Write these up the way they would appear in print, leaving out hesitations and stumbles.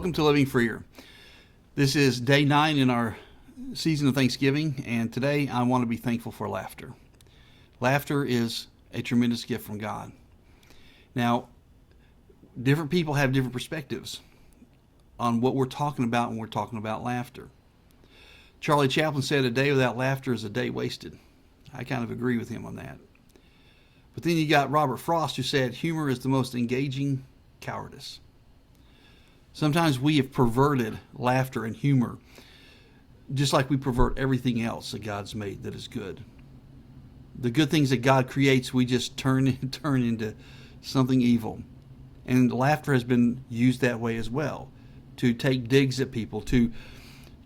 Welcome to Living Freer. This is day 9 in our season of Thanksgiving, and today I want to be thankful for laughter. Laughter is a tremendous gift from God. Now, different people have different perspectives on what we're talking about when we're talking about laughter. Charlie Chaplin said a day without laughter is a day wasted. I kind of agree with him on that. But then you got Robert Frost, who said humor is the most engaging cowardice. Sometimes we have perverted laughter and humor, just like we pervert everything else that God's made that is good. The good things that God creates, we just turn into something evil. And laughter has been used that way as well, to take digs at people, to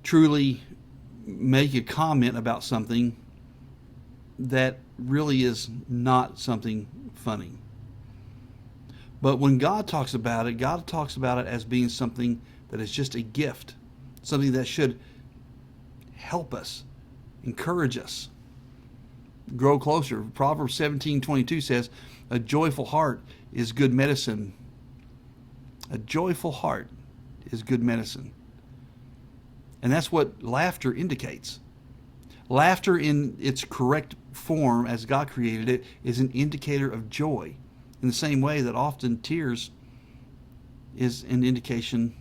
truly make a comment about something that really is not something funny. But when God talks about it as being something that is just a gift, something that should help us, encourage us, grow closer. Proverbs 17:22 says, a joyful heart is good medicine. A joyful heart is good medicine. And that's what laughter indicates. Laughter in its correct form, as God created it, is an indicator of joy. In the same way that often tears is an indication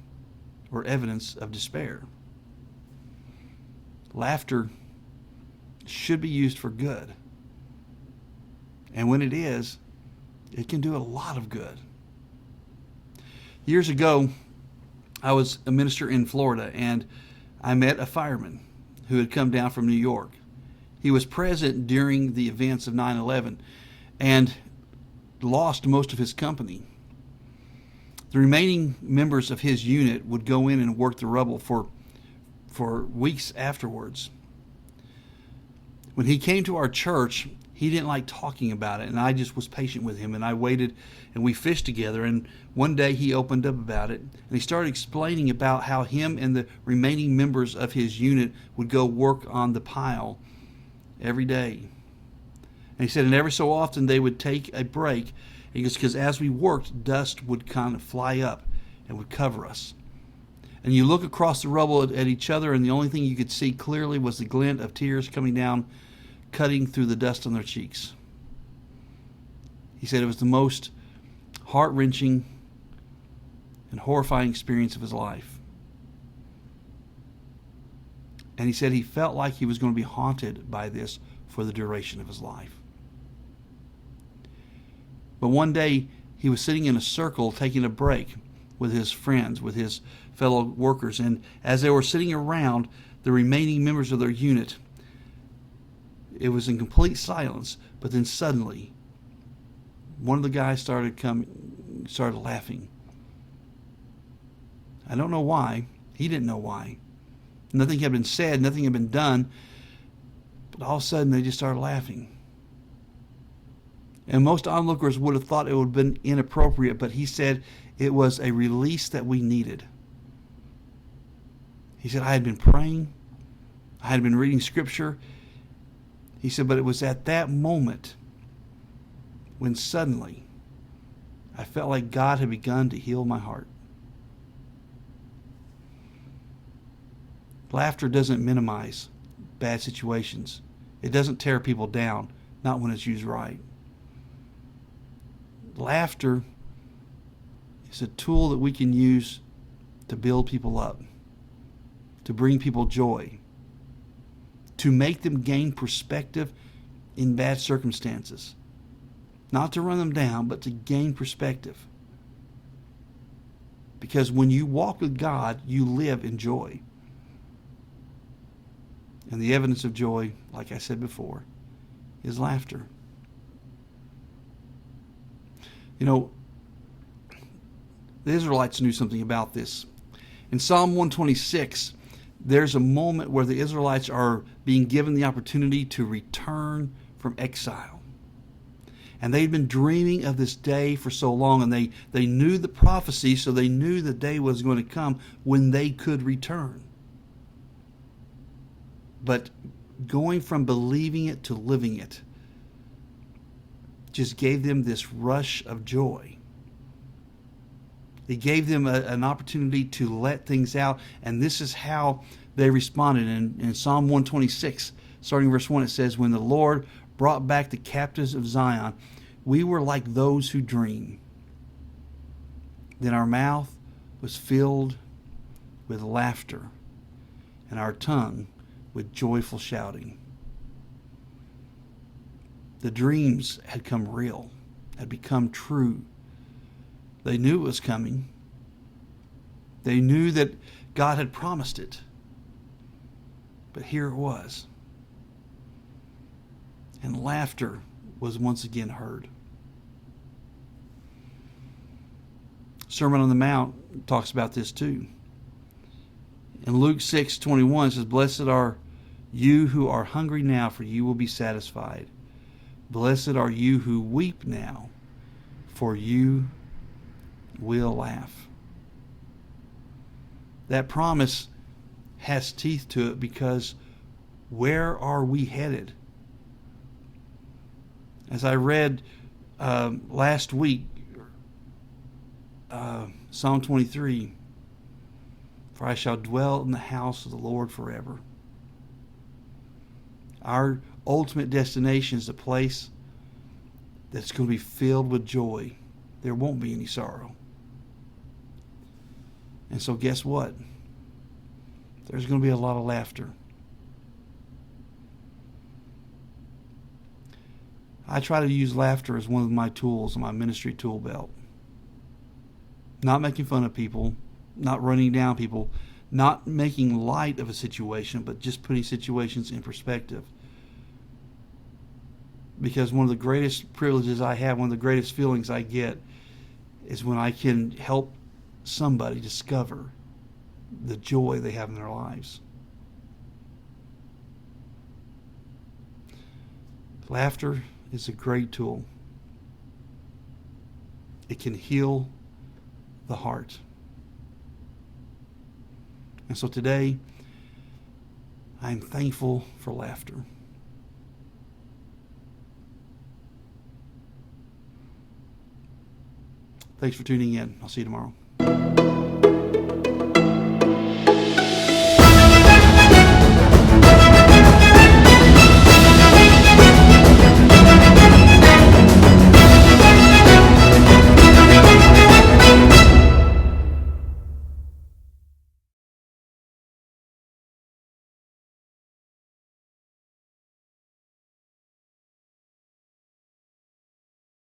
or evidence of despair. Laughter should be used for good. And when it is, it can do a lot of good. Years ago, I was a minister in Florida, and I met a fireman who had come down from New York. He was present during the events of 9/11 and lost most of his company. The remaining members of his unit would go in and work the rubble for weeks afterwards. When he came to our church, he didn't like talking about it, and I just was patient with him, and I waited, and we fished together. And one day he opened up about it, and he started explaining about how him and the remaining members of his unit would go work on the pile every day. And he said, and every so often they would take a break, because as we worked, dust would kind of fly up and would cover us. And you look across the rubble at each other, and the only thing you could see clearly was the glint of tears coming down, cutting through the dust on their cheeks. He said it was the most heart-wrenching and horrifying experience of his life. And he said he felt like he was going to be haunted by this for the duration of his life. But one day he was sitting in a circle taking a break with his friends, with his fellow workers, and as they were sitting around the remaining members of their unit, it was in complete silence. But then suddenly, one of the guys started laughing. I don't know why. He didn't know why. Nothing had been said, nothing had been done, but all of a sudden they just started laughing. And most onlookers would have thought it would have been inappropriate, but he said it was a release that we needed. He said, I had been praying, I had been reading scripture. He said, but it was at that moment when suddenly I felt like God had begun to heal my heart. Laughter doesn't minimize bad situations. It doesn't tear people down, not when it's used right. Laughter is a tool that we can use to build people up, to bring people joy, to make them gain perspective in bad circumstances. Not to run them down, but to gain perspective. Because when you walk with God, you live in joy. And the evidence of joy, like I said before, is laughter. You know, the Israelites knew something about this. In Psalm 126, there's a moment where the Israelites are being given the opportunity to return from exile. And they'd been dreaming of this day for so long, and they knew the prophecy, so they knew the day was going to come when they could return. But going from believing it to living it just gave them this rush of joy. He gave them an opportunity to let things out, and this is how they responded. In Psalm 126, starting verse 1, it says, "When the Lord brought back the captives of Zion, we were like those who dream. Then our mouth was filled with laughter, and our tongue with joyful shouting." The dreams had come real, had become true. They knew it was coming. They knew that God had promised it. But here it was. And laughter was once again heard. Sermon on the Mount talks about this too. In Luke 6:21 it says, "Blessed are you who are hungry now, for you will be satisfied. Blessed are you who weep now, for you will laugh." That promise has teeth to it, because where are we headed? As I read last week, Psalm 23, "For I shall dwell in the house of the Lord forever." Our ultimate destination is a place that's going to be filled with joy. There won't be any sorrow. And so guess what? There's going to be a lot of laughter. I try to use laughter as one of my tools in my ministry tool belt. Not making fun of people, not running down people, not making light of a situation, but just putting situations in perspective. Because one of the greatest privileges I have, one of the greatest feelings I get, is when I can help somebody discover the joy they have in their lives. Laughter is a great tool. It can heal the heart. And so today, I'm thankful for laughter. Thanks for tuning in. I'll see you tomorrow.